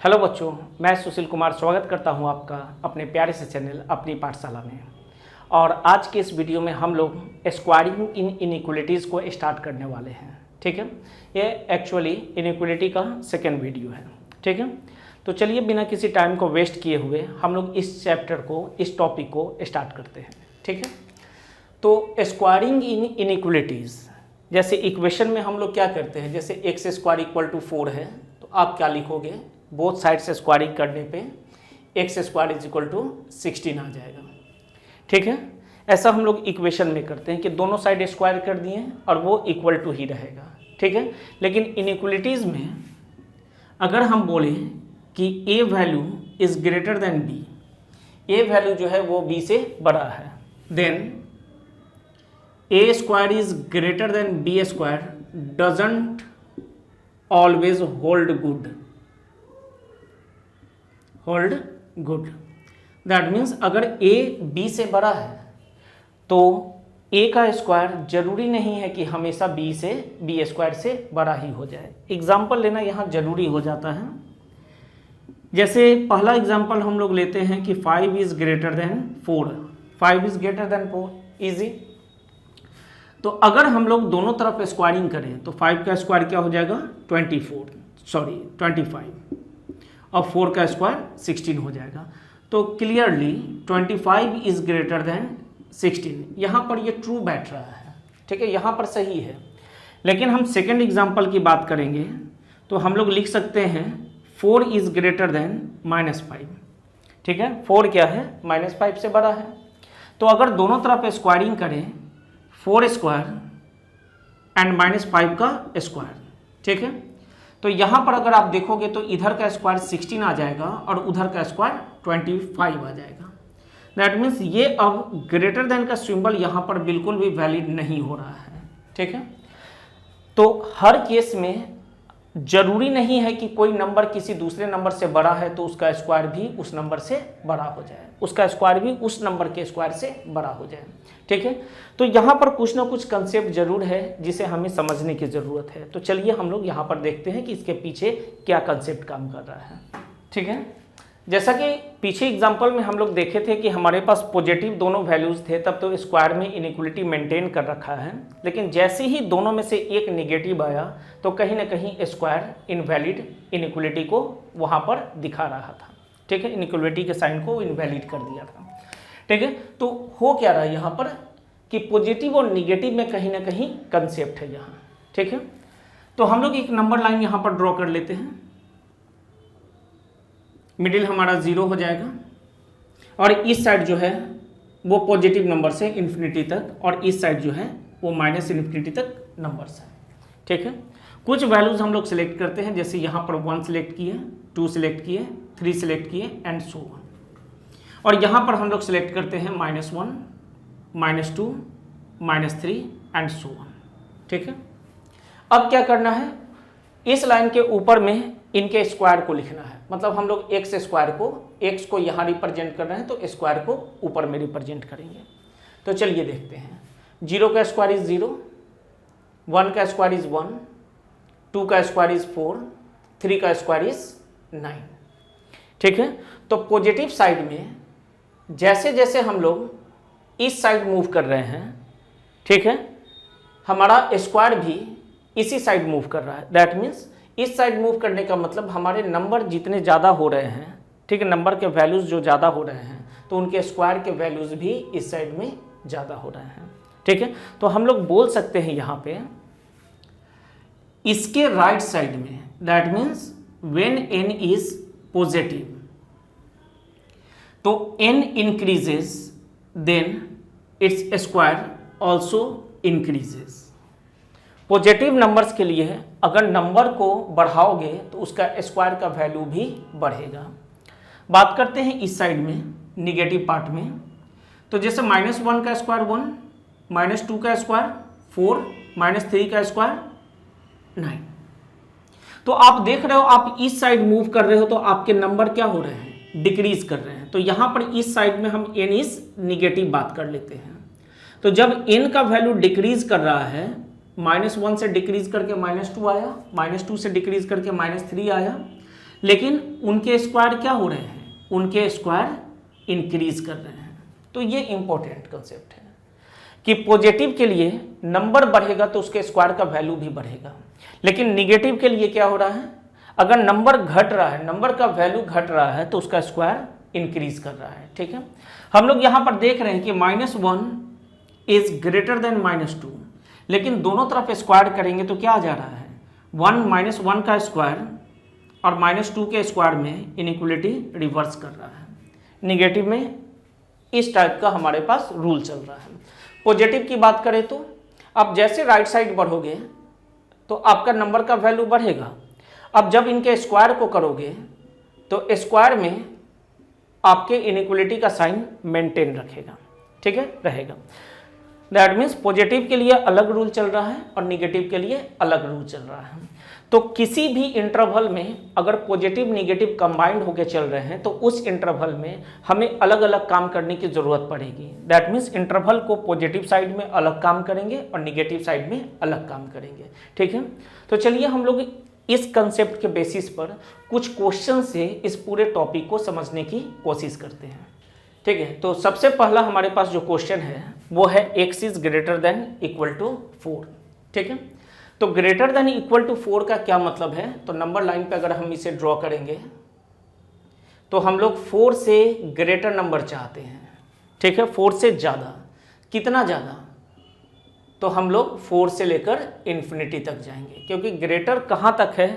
Hello बच्चों, मैं सुशील कुमार स्वागत करता हूं आपका अपने प्यारे से चैनल अपनी पाठशाला में। और आज के इस वीडियो में हम लोग स्क्वायरिंग इन इनइक्वलिटीज़ को स्टार्ट करने वाले हैं। ठीक है, ये एक्चुअली इनइक्वलिटी का सेकेंड वीडियो है। ठीक है, तो चलिए बिना किसी टाइम को वेस्ट किए हुए हम लोग इस चैप्टर को, इस टॉपिक को स्टार्ट करते हैं। ठीक है, तो स्क्वायरिंग इन इनइक्वलिटीज़, जैसे इक्वेशन में हम लोग क्या करते हैं, जैसे एक्स स्क्वायर इक्वल टू 4 है तो आप क्या लिखोगे, बोथ साइड से स्क्वायरिंग करने पे x square is equal to 16 आ जाएगा। ठीक है, ऐसा हम लोग इक्वेशन में करते हैं कि दोनों साइड स्क्वायर कर दिए और वो इक्वल टू ही रहेगा। ठीक है, लेकिन इनइक्वलिटीज़ में अगर हम बोलें कि A value is greater than B, A value जो है वो बी से बड़ा है, then A square is greater than B square doesn't always hold good. That means अगर ए बी से बड़ा है तो ए का स्क्वायर जरूरी नहीं है कि हमेशा बी स्क्वायर से बड़ा ही हो जाए। एग्जाम्पल लेना यहाँ जरूरी हो जाता है। जैसे पहला एग्जाम्पल हम लोग लेते हैं कि 5 is greater then 4, 5 is greater then 4, easy. तो अगर हम लोग दोनों तरफ स्क्वायरिंग करें तो 5 का स्क्वायर क्या हो जाएगा 25 और 4 का स्क्वायर 16 हो जाएगा। तो क्लियरली 25 इज ग्रेटर देन 16, यहाँ पर ये ट्रू बैठ रहा है। ठीक है, यहाँ पर सही है। लेकिन हम सेकेंड एग्जाम्पल की बात करेंगे तो हम लोग लिख सकते हैं 4 इज ग्रेटर देन -5। ठीक है, 4 क्या है -5 से बड़ा है। तो अगर दोनों तरफ स्क्वायरिंग करें 4 स्क्वायर एंड -5 का स्क्वायर, ठीक है, तो यहाँ पर अगर आप देखोगे तो इधर का स्क्वायर 16 आ जाएगा और उधर का स्क्वायर 25 आ जाएगा। दैट मीन्स ये अब ग्रेटर देन का सिंबल यहाँ पर बिल्कुल भी वैलिड नहीं हो रहा है। ठीक है, तो हर केस में जरूरी नहीं है कि कोई नंबर किसी दूसरे नंबर से बड़ा है तो उसका स्क्वायर भी उस नंबर से बड़ा हो जाए, उसका स्क्वायर भी उस नंबर के स्क्वायर से बड़ा हो जाए। ठीक है, तो यहाँ पर कुछ ना कुछ कंसेप्ट जरूर है जिसे हमें समझने की ज़रूरत है। तो चलिए हम लोग यहाँ पर देखते हैं कि इसके पीछे क्या कंसेप्ट काम कर रहा है। ठीक है, जैसा कि पीछे एग्जाम्पल में हम लोग देखे थे कि हमारे पास पॉजिटिव दोनों वैल्यूज़ थे, तब तो स्क्वायर में इनइक्वलिटी मेंटेन कर रखा है। लेकिन जैसे ही दोनों में से एक निगेटिव आया तो कहीं ना कहीं स्क्वायर इनवैलिड इनइक्वलिटी को वहाँ पर दिखा रहा था। ठीक है, इनइक्वलिटी के साइन को इनवैलिड कर दिया था। ठीक है, तो हो क्या रहा है यहाँ पर कि पॉजिटिव और निगेटिव में कहीं ना कहीं कंसेप्ट है यहाँ। ठीक है, तो हम लोग एक नंबर लाइन यहाँ पर ड्रॉ कर लेते हैं। मिडिल हमारा 0 हो जाएगा और इस साइड जो है वो पॉजिटिव नंबर से इन्फिनिटी तक और इस साइड जो है वो -इन्फिनिटी तक नंबर्स है। ठीक है, कुछ वैल्यूज हम लोग सिलेक्ट करते हैं, जैसे यहाँ पर 1 सिलेक्ट किए, 2 सिलेक्ट किए, 3 सिलेक्ट किए एंड सो ऑन। और यहाँ पर हम लोग सिलेक्ट करते हैं -1, -2, -3 एंड सो ऑन। ठीक है, अब क्या करना है, इस लाइन के ऊपर में इनके स्क्वायर को लिखना है। मतलब हम लोग एक्स स्क्वायर को, एक्स को यहाँ रिप्रेजेंट कर रहे हैं तो स्क्वायर को ऊपर में रिप्रेजेंट करेंगे। तो चलिए देखते हैं, 0 का स्क्वायर इज 0, 1 का स्क्वायर इज 1, 2 का स्क्वायर इज 4, 3 का स्क्वायर इज 9। ठीक है, तो पॉजिटिव साइड में जैसे जैसे हम लोग इस साइड मूव कर रहे हैं, ठीक है, हमारा स्क्वायर भी इसी साइड मूव कर रहा है। दैट मीन्स इस साइड मूव करने का मतलब हमारे नंबर जितने ज़्यादा हो रहे हैं, ठीक है, नंबर के वैल्यूज़ जो ज़्यादा हो रहे हैं तो उनके स्क्वायर के वैल्यूज़ भी इस साइड में ज़्यादा हो रहे हैं। ठीक है, तो हम लोग बोल सकते हैं यहाँ पे इसके राइट साइड में, that means when n is positive तो n increases then its square also increases. Positive numbers के लिए अगर नंबर को बढ़ाओगे तो उसका स्क्वायर का वैल्यू भी बढ़ेगा। बात करते हैं इस साइड में निगेटिव पार्ट में, तो जैसे -1 का स्क्वायर 1, -2 का स्क्वायर 4, -3 का स्क्वायर 9। तो आप देख रहे हो, आप इस साइड मूव कर रहे हो तो आपके नंबर क्या हो रहे हैं, डिक्रीज कर रहे हैं। तो यहाँ पर इस साइड में हम n इज निगेटिव बात कर लेते हैं। तो जब n का वैल्यू डिक्रीज कर रहा है, -1 से डिक्रीज करके -2 आया, -2 से डिक्रीज करके -3 आया, लेकिन उनके स्क्वायर क्या हो रहे हैं, उनके स्क्वायर इंक्रीज कर रहे हैं। तो ये इंपॉर्टेंट कंसेप्ट है कि पॉजिटिव के लिए नंबर बढ़ेगा तो उसके स्क्वायर का वैल्यू भी बढ़ेगा, लेकिन निगेटिव के लिए क्या हो रहा है, अगर नंबर घट रहा है, नंबर का वैल्यू घट रहा है तो उसका स्क्वायर इंक्रीज कर रहा है। ठीक है, हम लोग यहाँ पर देख रहे हैं कि -1 इज ग्रेटर देन -2, लेकिन दोनों तरफ स्क्वायर करेंगे तो क्या आ जा रहा है, 1 - 1 का स्क्वायर और -2 के स्क्वायर में इनइक्वलिटी रिवर्स कर रहा है। निगेटिव में इस टाइप का हमारे पास रूल चल रहा है। पॉजिटिव की बात करें तो अब जैसे राइट साइड बढ़ोगे तो आपका नंबर का वैल्यू बढ़ेगा। अब जब इनके स्क्वायर को करोगे तो स्क्वायर में आपके इनइक्वलिटी का साइन मेंटेन रखेगा। ठीक है, रहेगा। दैट मीन्स पॉजिटिव के लिए अलग रूल चल रहा है और निगेटिव के लिए अलग रूल चल रहा है। तो किसी भी इंटरवल में अगर पॉजिटिव निगेटिव कंबाइंड होकर चल रहे हैं तो उस इंटरवल में हमें अलग अलग काम करने की ज़रूरत पड़ेगी। दैट मीन्स इंटरवल को पॉजिटिव साइड में अलग काम करेंगे और निगेटिव साइड में अलग काम करेंगे। ठीक है, तो चलिए हम लोग इस कंसेप्ट के बेसिस पर कुछ क्वेश्चन से इस पूरे टॉपिक को समझने की कोशिश करते हैं। ठीक है, तो सबसे पहला हमारे पास जो क्वेश्चन है वो है x is greater than equal to 4। ठीक है, तो ग्रेटर देन इक्वल टू 4 का क्या मतलब है, तो नंबर लाइन पे अगर हम इसे ड्रॉ करेंगे तो हम लोग 4 से ग्रेटर नंबर चाहते हैं। ठीक है, 4 से ज़्यादा, कितना ज़्यादा, तो हम लोग 4 से लेकर इन्फिनिटी तक जाएंगे, क्योंकि ग्रेटर कहाँ तक है,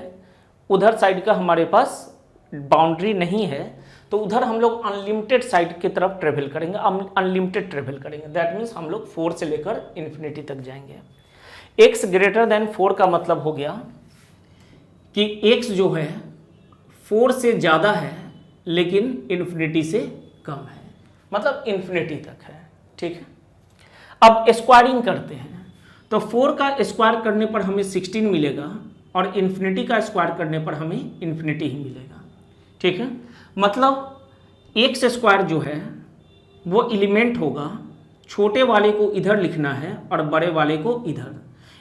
उधर साइड का हमारे पास बाउंड्री नहीं है, तो उधर हम लोग अनलिमिटेड साइड की तरफ ट्रेवल करेंगे, अनलिमिटेड ट्रेवल करेंगे। दैट मीन्स हम लोग 4 से लेकर इन्फिनिटी तक जाएंगे। x ग्रेटर देन 4 का मतलब हो गया कि x जो है 4 से ज़्यादा है लेकिन इन्फिनिटी से कम है, मतलब इन्फिनिटी तक है। ठीक है, अब स्क्वायरिंग करते हैं तो 4 का स्क्वायर करने पर हमें 16 मिलेगा और इन्फिनिटी का स्क्वायर करने पर हमें इन्फिनिटी ही मिलेगा। ठीक है, मतलब एक्स स्क्वायर जो है वो एलिमेंट होगा, छोटे वाले को इधर लिखना है और बड़े वाले को इधर।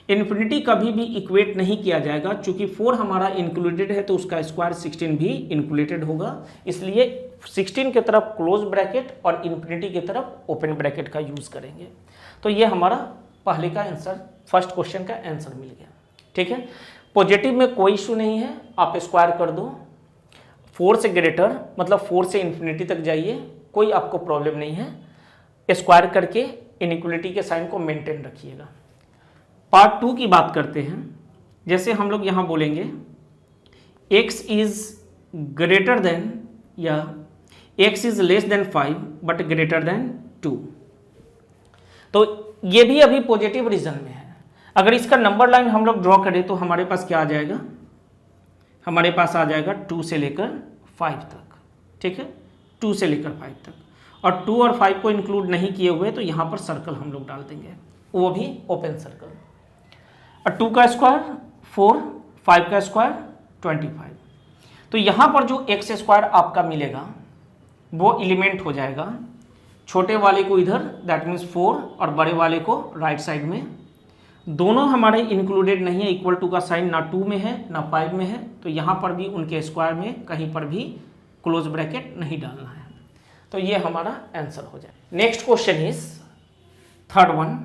इन्फिनिटी कभी भी इक्वेट नहीं किया जाएगा, चूंकि 4 हमारा इंक्लूडेड है तो उसका स्क्वायर 16 भी इंक्लूडेड होगा, इसलिए 16 की तरफ क्लोज ब्रैकेट और इन्फिनिटी की तरफ ओपन ब्रैकेट का यूज करेंगे। तो ये हमारा पहले का आंसर, फर्स्ट क्वेश्चन का आंसर मिल गया। ठीक है, पॉजिटिव में कोई इशू नहीं है, आप स्क्वायर कर दो, 4 से ग्रेटर मतलब 4 से इन्फिनिटी तक जाइए, कोई आपको प्रॉब्लम नहीं है, स्क्वायर करके इनइक्वलिटी के साइन को मेंटेन रखिएगा। पार्ट 2 की बात करते हैं। जैसे हम लोग यहाँ बोलेंगे x इज ग्रेटर देन या x is less than 5 but greater than 2, तो ये भी अभी पॉजिटिव रीजन में है। अगर इसका नंबर लाइन हम लोग ड्रॉ करें तो हमारे पास क्या आ जाएगा, हमारे पास आ जाएगा 2 से लेकर 5 तक। ठीक है, 2 से लेकर 5 तक, और 2 और 5 को इंक्लूड नहीं किए हुए तो यहाँ पर सर्कल हम लोग डाल देंगे, वो भी ओपन सर्कल। और 2 का स्क्वायर 4, 5 का स्क्वायर 25। तो यहाँ पर जो एक्स स्क्वायर आपका मिलेगा वो एलिमेंट हो जाएगा, छोटे वाले को इधर दैट मीन्स 4 और बड़े वाले को राइट साइड में। दोनों हमारे इंक्लूडेड नहीं है, इक्वल टू का साइन ना 2 में है ना 5 में है, तो यहाँ पर भी उनके स्क्वायर में कहीं पर भी क्लोज ब्रैकेट नहीं डालना है। तो ये हमारा आंसर हो जाए। Next question is third one,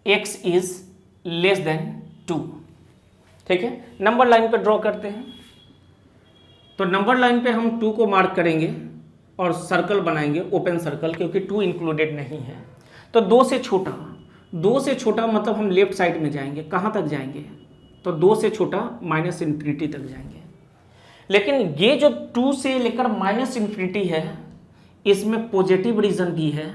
x is less than 2। ठीक है, नंबर लाइन पे ड्रॉ करते हैं। तो नंबर लाइन पे हम 2 को मार्क करेंगे और सर्कल बनाएंगे, ओपन सर्कल, क्योंकि 2 इंक्लूडेड नहीं है। तो 2 से छोटा, 2 से छोटा मतलब हम लेफ्ट साइड में जाएंगे, कहाँ तक जाएंगे, तो 2 से छोटा माइनस इन्फिनिटी तक जाएंगे। लेकिन ये जो 2 से लेकर माइनस इन्फिनिटी है इसमें पॉजिटिव रीजन भी है,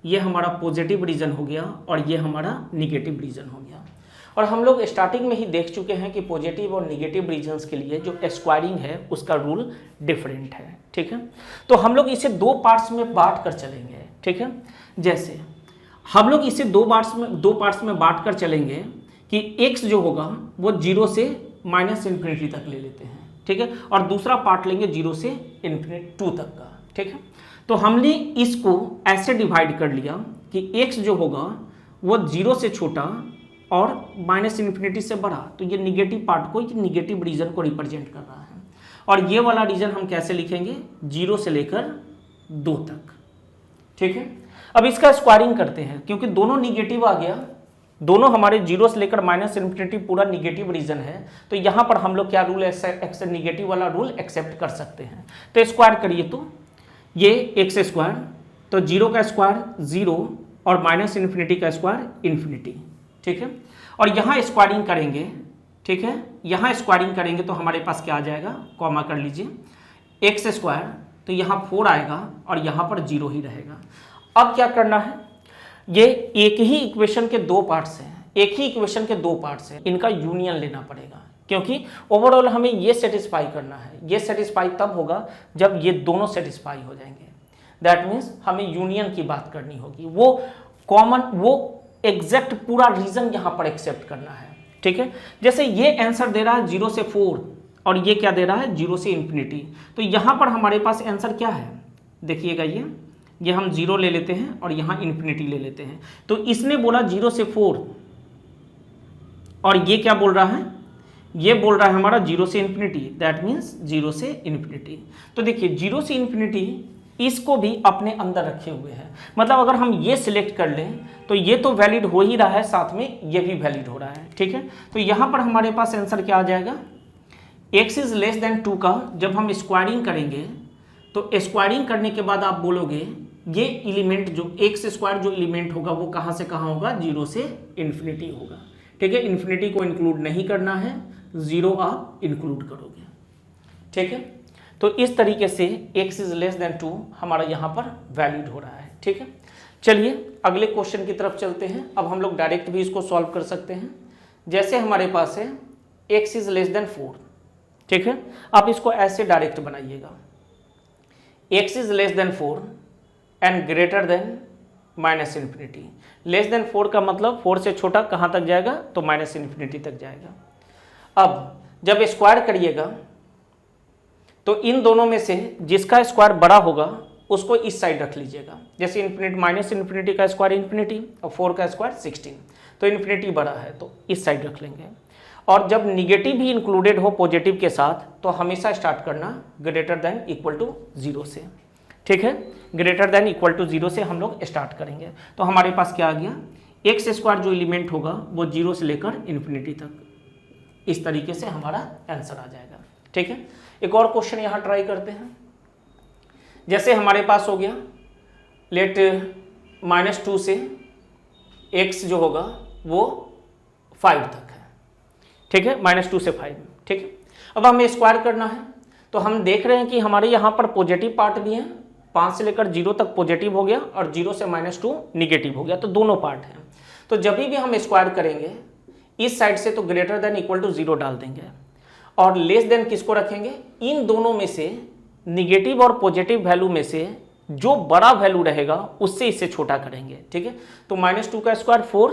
ये हमारा पॉजिटिव रीजन हो गया और ये हमारा निगेटिव रीजन हो गया। और हम लोग स्टार्टिंग में ही देख चुके हैं कि पॉजिटिव और निगेटिव रीजन्स के लिए जो स्क्वायरिंग है उसका रूल डिफरेंट है। ठीक है, तो हम लोग इसे 2 पार्ट्स में बांट कर चलेंगे। ठीक है, जैसे हम लोग इसे 2 पार्ट्स में बांट कर चलेंगे कि x जो होगा वो 0 से माइनस इन्फिनिटी तक ले लेते हैं। ठीक है, और दूसरा पार्ट लेंगे 0 से इन्फिनिटी 2 तक का। ठीक है, तो हमने इसको ऐसे डिवाइड कर लिया कि x जो होगा वो 0 से छोटा और माइनस इन्फिनिटी से बड़ा, तो ये निगेटिव पार्ट को, ये निगेटिव रीजन को रिप्रेजेंट कर रहा है। और ये वाला रीजन हम कैसे लिखेंगे, 0 से लेकर 2 तक। ठीक है, अब इसका स्क्वायरिंग करते हैं, क्योंकि दोनों निगेटिव आ गया, दोनों हमारे 0 से लेकर -∞ पूरा निगेटिव रीजन है, तो यहाँ पर हम लोग क्या रूल निगेटिव वाला रूल एक्सेप्ट कर सकते हैं। तो स्क्वायर करिए, तो ये x स्क्वायर, तो 0 का स्क्वायर 0 और -∞ का स्क्वायर ∞। ठीक है, और यहाँ स्क्वायरिंग करेंगे, ठीक है, यहाँ स्क्वायरिंग करेंगे तो हमारे पास क्या आ जाएगा, कॉमा कर लीजिए, x स्क्वायर, तो यहाँ 4 आएगा और यहाँ पर 0 ही रहेगा। अब क्या करना है, ये एक ही इक्वेशन के 2 पार्ट्स हैं, एक ही इक्वेशन के 2 पार्ट्स हैं, इनका यूनियन लेना पड़ेगा, क्योंकि ओवरऑल हमें ये सेटिस्फाई करना है। ये सेटिस्फाई तब होगा जब ये दोनों सेटिस्फाई हो जाएंगे, दैट मीन्स हमें यूनियन की बात करनी होगी, वो कॉमन, वो एग्जैक्ट पूरा रीजन यहाँ पर एक्सेप्ट करना है। ठीक है, जैसे ये आंसर दे रहा है 0 से 4 और ये क्या दे रहा है 0 से ∞, तो यहाँ पर हमारे पास आंसर क्या है, देखिएगा, ये हम 0 ले लेते हैं और यहाँ ∞ ले लेते हैं। तो इसने बोला 0 से 4 और ये क्या बोल रहा है, ये बोल रहा है हमारा 0 से ∞, दैट मीन्स 0 से ∞। तो देखिए 0 से ∞ इसको भी अपने अंदर रखे हुए हैं, मतलब अगर हम ये सिलेक्ट कर लें तो ये तो वैलिड हो ही रहा है, साथ में ये भी वैलिड हो रहा है। ठीक है, तो यहाँ पर हमारे पास आंसर क्या आ जाएगा, x इज लेस देन 2 का जब हम स्क्वायरिंग करेंगे, तो स्क्वायरिंग करने के बाद आप बोलोगे ये एलिमेंट जो x स्क्वायर जो एलिमेंट होगा वो कहाँ से कहाँ होगा, 0 से ∞ होगा। ठीक है, ∞ को इंक्लूड नहीं करना है, 0 आप इंक्लूड करोगे। ठीक है, तो इस तरीके से x इज लेस देन 2 हमारा यहाँ पर वैलिड हो रहा है। ठीक है, चलिए अगले क्वेश्चन की तरफ चलते हैं। अब हम लोग डायरेक्ट भी इसको सॉल्व कर सकते हैं। जैसे हमारे पास है x इज लेस देन 4, ठीक है, आप इसको ऐसे डायरेक्ट बनाइएगा, x is less than 4 and greater than -∞। Less than 4 का मतलब 4 से छोटा कहाँ तक जाएगा, तो -∞ तक जाएगा। अब जब स्क्वायर करिएगा तो इन दोनों में से जिसका स्क्वायर बड़ा होगा उसको इस साइड रख लीजिएगा, जैसे -∞ का स्क्वायर ∞ और 4 का स्क्वायर 16, तो ∞ बड़ा है तो इस साइड रख लेंगे। और जब निगेटिव भी इंक्लूडेड हो पॉजिटिव के साथ तो हमेशा स्टार्ट करना ग्रेटर देन इक्वल टू 0 से। ठीक है, ग्रेटर देन इक्वल टू 0 से हम लोग स्टार्ट करेंगे। तो हमारे पास क्या आ गया, x स्क्वायर जो एलिमेंट होगा वो 0 से लेकर ∞ तक, इस तरीके से हमारा आंसर आ जाएगा। ठीक है, एक और क्वेश्चन यहाँ ट्राई करते हैं। जैसे हमारे पास हो गया लेट -2 से x जो होगा वो 5 तक है। ठीक है, -2 से 5। ठीक है, अब हमें स्क्वायर करना है, तो हम देख रहे हैं कि हमारे यहाँ पर पॉजिटिव पार्ट भी है, 5 से लेकर 0 तक पॉजिटिव हो गया और 0 से -2 निगेटिव हो गया, तो दोनों पार्ट हैं। तो जब भी हम स्क्वायर करेंगे इस साइड से तो ग्रेटर देन इक्वल टू 0 डाल देंगे और लेस देन किसको रखेंगे, इन दोनों में से निगेटिव और पॉजिटिव वैल्यू में से जो बड़ा वैल्यू रहेगा उससे इसे छोटा करेंगे। ठीक है, तो -2 का स्क्वायर 4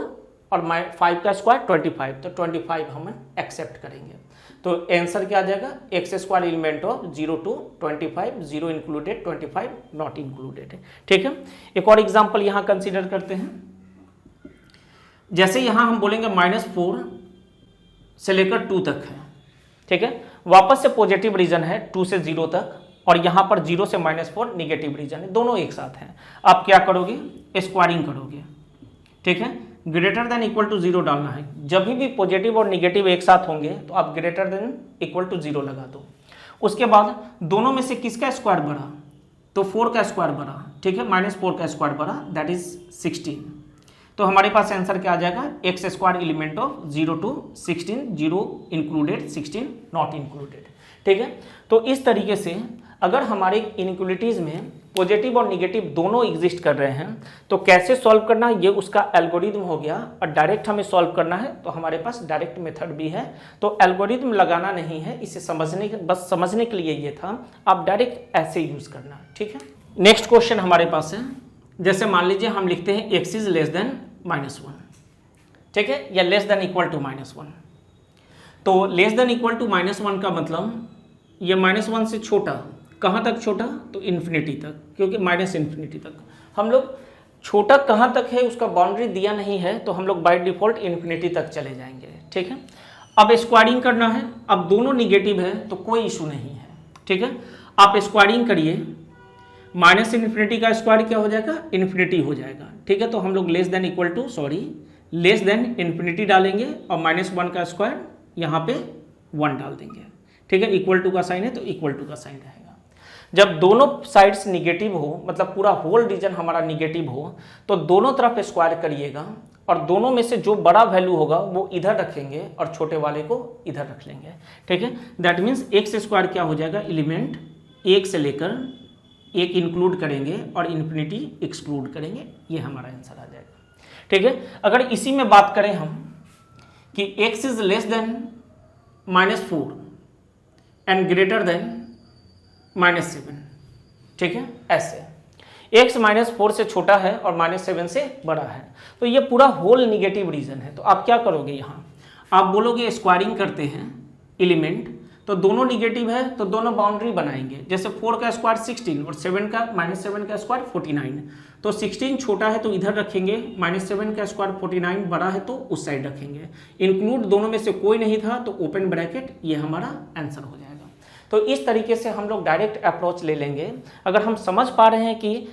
और 5 का स्क्वायर 25, तो 25 हम एक्सेप्ट करेंगे। तो आंसर क्या आ जाएगा, x square element of 0 to 25, 0 included 25 not included. ठीक है, एक और एग्जांपल यहाँ कंसीडर करते हैं। जैसे यहाँ हम बोलेंगे -4 से लेकर 2 तक है। ठीक है, वापस से पॉजिटिव रीजन है 2 से 0 तक और यहाँ पर 0 से -4 निगेटिव रीजन है, दोनों एक साथ हैं। आप क्या करोगे, स्क्वायरिंग करोगे। ठीक है, ग्रेटर देन इक्वल टू 0 डालना है। जब भी पॉजिटिव और निगेटिव एक साथ होंगे तो आप ग्रेटर देन इक्वल टू 0 लगा दो। उसके बाद दोनों में से किसका स्क्वायर बड़ा, तो 4 का स्क्वायर बड़ा। ठीक है, -4 का स्क्वायर बड़ा, दैट इज 16। तो हमारे पास आंसर क्या आ जाएगा, x square element of 0 to 16, 0 included 16 not included. ठीक है, तो इस तरीके से अगर हमारे इनइक्वलिटीज में पॉजिटिव और निगेटिव दोनों एग्जिस्ट कर रहे हैं तो कैसे सॉल्व करना है, ये उसका एल्गोरिदम हो गया। और डायरेक्ट हमें सॉल्व करना है तो हमारे पास डायरेक्ट मेथड भी है, तो एल्गोरिदम लगाना नहीं है, इसे बस समझने के लिए ये था, आप डायरेक्ट ऐसे यूज करना। ठीक है, नेक्स्ट क्वेश्चन हमारे पास है। जैसे मान लीजिए हम लिखते हैं x इज लेस देन -1, ठीक है, या लेस देन इक्वल टू -1। तो लेस देन इक्वल टू -1 का मतलब ये -1 से छोटा, कहाँ तक छोटा, तो इन्फिनिटी तक, क्योंकि -∞ तक। हम लोग छोटा कहाँ तक है उसका बाउंड्री दिया नहीं है, तो हम लोग बाय डिफॉल्ट इन्फिनिटी तक चले जाएंगे। ठीक है, अब स्क्वायरिंग करना है, अब दोनों निगेटिव है तो कोई इशू नहीं है, ठीक है। आप स्क्वायरिंग करिए, माइनस इन्फिनिटी का स्क्वायर क्या हो जाएगा, इन्फिनिटी हो जाएगा, ठीक है। तो हम लोग लेस देन इन्फिनिटी डालेंगे और -1 का स्क्वायर यहाँ पे 1 डाल देंगे, ठीक है। इक्वल टू का साइन है तो इक्वल टू का साइन रहेगा। जब दोनों साइड्स निगेटिव हो, मतलब पूरा होल रीजन हमारा निगेटिव हो, तो दोनों तरफ स्क्वायर करिएगा और दोनों में से जो बड़ा वैल्यू होगा वो इधर रखेंगे और छोटे वाले को इधर रख लेंगे, ठीक है। दैट मीन्स एक्स स्क्वायर क्या हो जाएगा, एलिमेंट 1 से लेकर 1 इंक्लूड करेंगे और इन्फिनिटी एक्सक्लूड करेंगे, ये हमारा आंसर आ जाएगा, ठीक है। अगर इसी में बात करें हम कि x is less than -4 and greater than -7, ठीक है, ऐसे x -4 से छोटा है और -7 से बड़ा है, तो ये पूरा होल निगेटिव रीजन है। तो आप क्या करोगे, यहाँ आप बोलोगे स्क्वायरिंग करते हैं एलिमेंट, तो दोनों निगेटिव है तो दोनों बाउंड्री बनाएंगे। जैसे 4 का स्क्वायर 16 और -7 का स्क्वायर 49, तो 16 छोटा है तो इधर रखेंगे, -7 का स्क्वायर 49 बड़ा है तो उस साइड रखेंगे। इंक्लूड दोनों में से कोई नहीं था तो ओपन ब्रैकेट, ये हमारा आंसर हो जाएगा। तो इस तरीके से हम लोग डायरेक्ट अप्रोच ले लेंगे। अगर हम समझ पा रहे हैं कि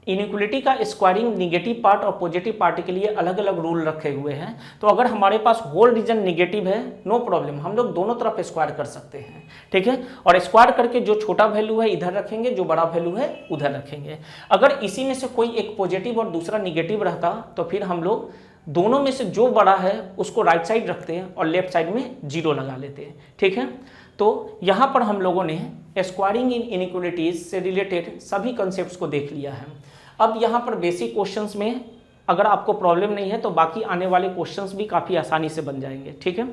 इनइक्वलिटी का स्क्वायरिंग निगेटिव पार्ट और पॉजिटिव पार्ट के लिए अलग अलग रूल रखे हुए हैं, तो अगर हमारे पास होल रीजन निगेटिव है, नो प्रॉब्लम, हम लोग दोनों तरफ स्क्वायर कर सकते हैं, ठीक है। और स्क्वायर करके जो छोटा वैल्यू है इधर रखेंगे, जो बड़ा वैल्यू है उधर रखेंगे। अगर इसी में से कोई एक पॉजिटिव और दूसरा निगेटिव रहता तो फिर हम लोग दोनों में से जो बड़ा है उसको राइट साइड रखते हैं और लेफ्ट साइड में 0 लगा लेते हैं, ठीक है। तो यहाँ पर हम लोगों ने स्क्वायरिंग इन इनइक्वलिटीज से रिलेटेड सभी कॉन्सेप्ट्स को देख लिया है। अब यहाँ पर बेसिक क्वेश्चंस में अगर आपको प्रॉब्लम नहीं है तो बाकी आने वाले क्वेश्चंस भी काफ़ी आसानी से बन जाएंगे, ठीक है।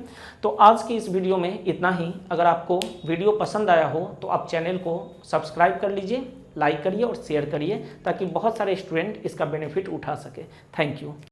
तो आज की इस वीडियो में इतना ही। अगर आपको वीडियो पसंद आया हो तो आप चैनल को सब्सक्राइब कर लीजिए, लाइक करिए और शेयर करिए ताकि बहुत सारे स्टूडेंट इसका बेनिफिट उठा सके। Thank you.